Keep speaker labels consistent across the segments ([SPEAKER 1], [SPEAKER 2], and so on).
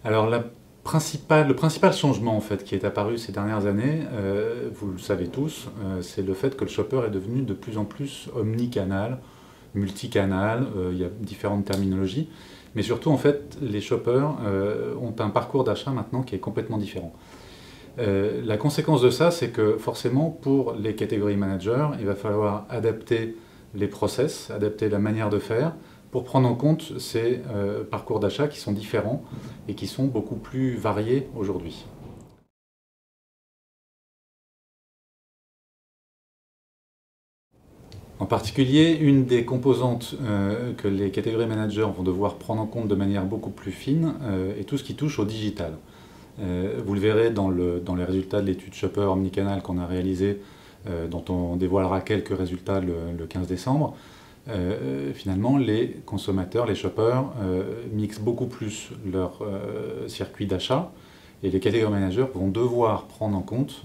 [SPEAKER 1] Alors le principal changement en fait, qui est apparu ces dernières années, vous le savez tous, c'est le fait que le shopper est devenu de plus en plus omnicanal, multicanal, il y a différentes terminologies, mais surtout en fait les shoppers ont un parcours d'achat maintenant qui est complètement différent. La conséquence de ça, c'est que forcément pour les catégories managers, il va falloir adapter les process, adapter la manière de faire, pour prendre en compte ces parcours d'achat qui sont différents et qui sont beaucoup plus variés aujourd'hui. En particulier, une des composantes que les catégories managers vont devoir prendre en compte de manière beaucoup plus fine est tout ce qui touche au digital. Vous le verrez dans les résultats de l'étude Shopper Omnicanal qu'on a réalisée, dont on dévoilera quelques résultats le 15 décembre. Finalement, les consommateurs, les shoppers, mixent beaucoup plus leur circuit d'achat et les catégories managers vont devoir prendre en compte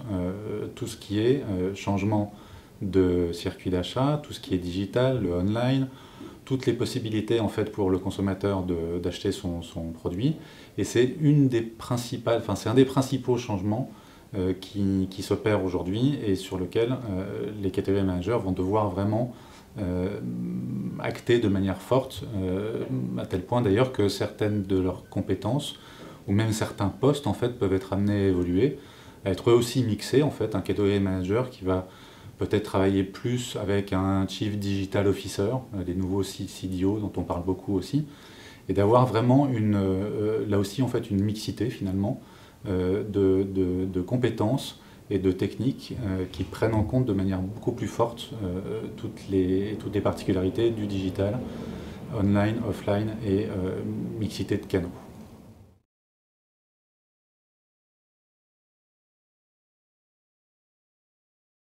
[SPEAKER 1] tout ce qui est changement de circuit d'achat, tout ce qui est digital, le online, toutes les possibilités en fait pour le consommateur d'acheter son produit. Et c'est c'est un des principaux changements qui s'opèrent aujourd'hui et sur lequel les catégories managers vont devoir vraiment acter de manière forte, à tel point d'ailleurs que certaines de leurs compétences ou même certains postes en fait peuvent être amenés à évoluer, à être eux aussi mixés en fait, un catégorie manager qui va peut-être travailler plus avec un Chief Digital Officer, les nouveaux CDO dont on parle beaucoup aussi, et d'avoir vraiment là aussi en fait une mixité finalement de compétences et de techniques qui prennent en compte de manière beaucoup plus forte toutes les particularités du digital, online, offline et mixité de canaux.